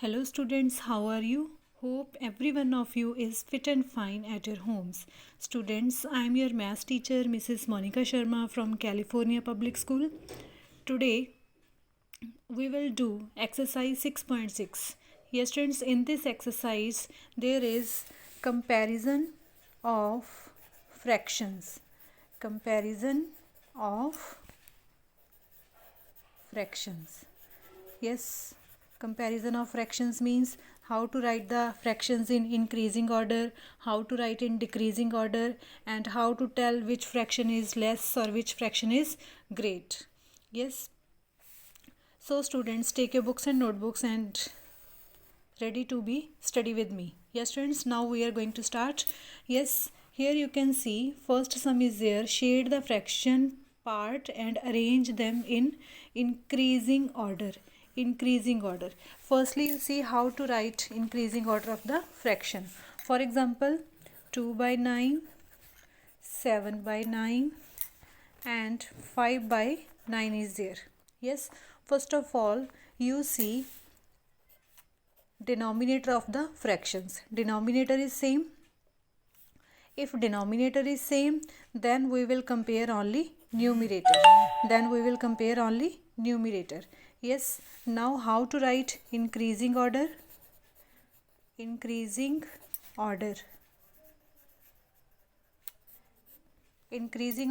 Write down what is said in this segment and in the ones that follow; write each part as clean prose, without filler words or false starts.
Hello students, how are you? Hope every one of you is fit and fine at your homes. Students, I am your math teacher Mrs. Monica Sharma from California Public School. Today we will do exercise 6.6. Yes students, in this exercise there is comparison of fractions. Comparison of fractions. Yes, comparison of fractions means how to write the fractions in increasing order, how to write in decreasing order, and how to tell which fraction is less or which fraction is great. Yes, so students, take your books and notebooks and ready to be study with me. Yes students, now we are going to start. Yes, here you can see first sum is there. Shade the fraction part and arrange them in increasing order. Firstly, you see how to write increasing order of the fraction. For example, 2 by 9, 7 by 9 and 5 by 9 is there. Yes, first of all you see denominator of the fractions. Denominator is same. If denominator is same, then we will compare only numerator. Yes, now how to write increasing order? Increasing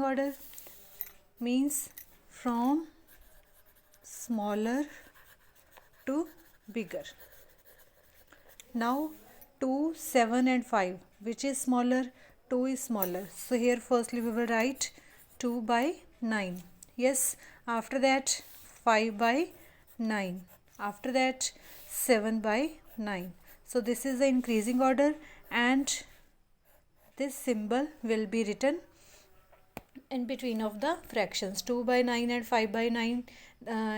order means from smaller to bigger. Now 2, 7 and 5, which is smaller? 2 is smaller. So here firstly we will write 2 by 9. Yes, after that 5 by 9. After that 7 by 9. So this is the increasing order and this symbol will be written in between of the fractions. 2 by 9 and 5 by 9.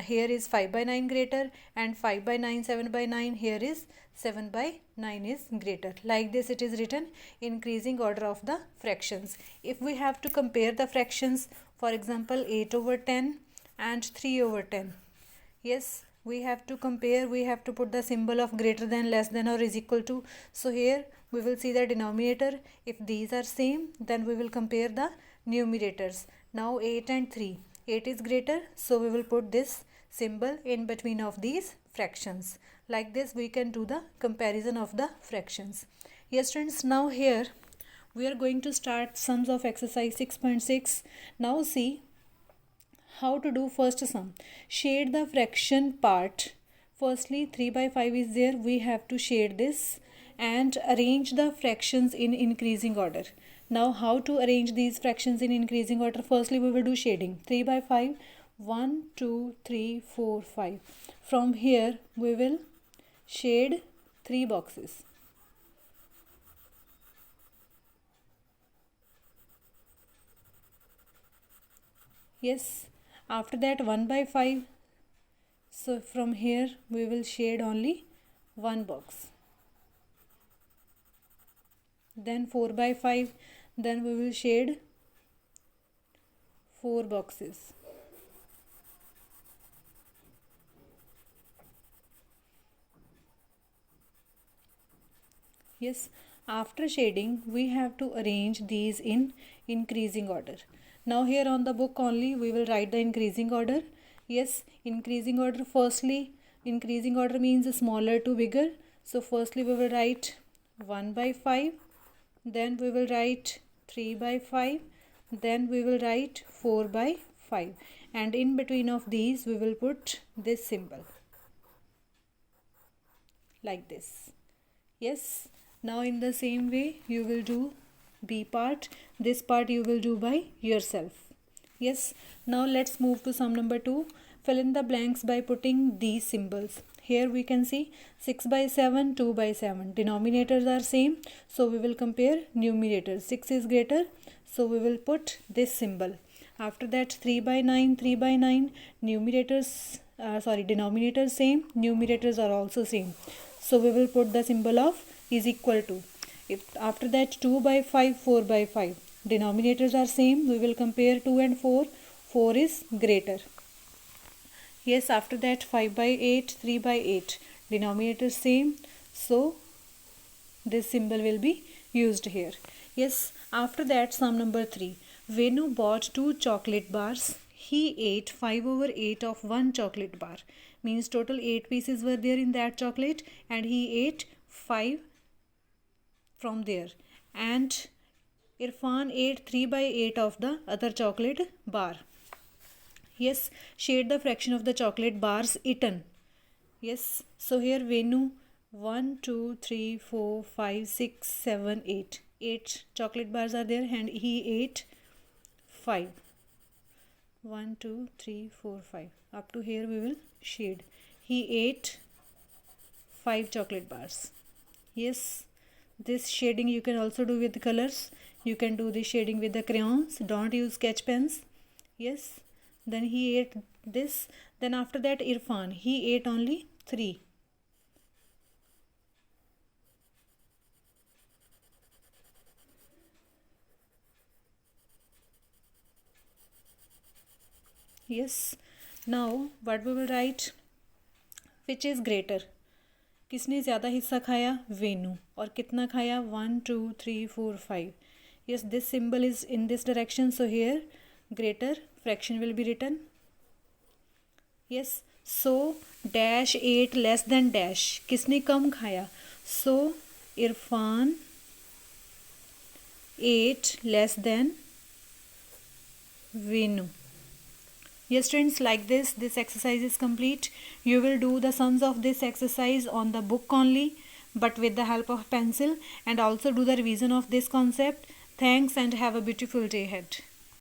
Here is 5 by 9 greater and 5 by 9, 7 by 9. Here is 7 by 9 is greater. Like this it is written, increasing order of the fractions. If we have to compare the fractions, for example 8 over 10 and 3 over 10. Yes, we have to compare, we have to put the symbol of greater than, less than or is equal to. So here we will see the denominator. If these are same, then we will compare the numerators. Now 8 and 3. 8 is greater, so we will put this symbol in between of these fractions. Like this we can do the comparison of the fractions. Yes students, now here we are going to start sums of exercise 6.6. Now see how to do first sum. Shade the fraction part. Firstly 3 by 5 is there, we have to shade this and arrange the fractions in increasing order. Now how to arrange these fractions in increasing order? Firstly we will do shading. 3 by 5, 1, 2, 3, 4, 5. From here we will shade 3 boxes. Yes, after that 1 by 5. So from here we will shade only one box. Then 4 by 5, then we will shade 4 boxes. Yes, after shading we have to arrange these in increasing order. Now here on the book only we will write the increasing order. Yes, increasing order, firstly increasing order means smaller to bigger. So firstly we will write 1 by 5, then we will write 3 by 5, then we will write 4 by 5, and in between of these we will put this symbol like this. Yes, now in the same way you will do B part. This part you will do by yourself. Yes, now let's move to sum number 2. Fill in the blanks by putting these symbols. Here we can see 6 by 7, 2 by 7. Denominators are same, so we will compare numerators. 6 is greater, so we will put this symbol. After that 3 by 9, 3 by 9. Denominators same, numerators are also same. So we will put the symbol of is equal to. If after that 2 by 5, 4 by 5. Denominators are same, we will compare 2 and 4. 4 is greater. Yes, after that 5 by 8, 3 by 8. denominator same, so this symbol will be used here. Yes, after that sum number 3. Venu bought 2 chocolate bars. He ate 5/8 of one chocolate bar. Means total 8 pieces were there in that chocolate and he ate 5 from there. And Irfan ate 3/8 of the other chocolate bar. Yes, shade the fraction of the chocolate bars eaten. Yes, so here Venu 1, 2, 3, 4, 5, 6, 7, 8. 8 chocolate bars are there and he ate 5. 1, 2, 3, 4, 5. Up to here we will shade. He ate 5 chocolate bars. Yes, this shading you can also do with colors. You can do the shading with the crayons. Don't use sketch pens. Yes, then he ate this. Then after that Irfan, he ate only 3. Yes, now what we will write? Which is greater? किसने ज़्यादा हिस्सा खाया? वेनु. और कितना खाया? 1, 2, 3, 4, 5. Yes, this symbol is in this direction, so here greater fraction will be written. Yes, so dash 8 less than dash. किसने कम खाया? So Irfan ate less than Venu. Yes students, like this exercise is complete. You will do the sums of this exercise on the book only, but with the help of pencil, and also do the revision of this concept. Thanks and have a beautiful day ahead.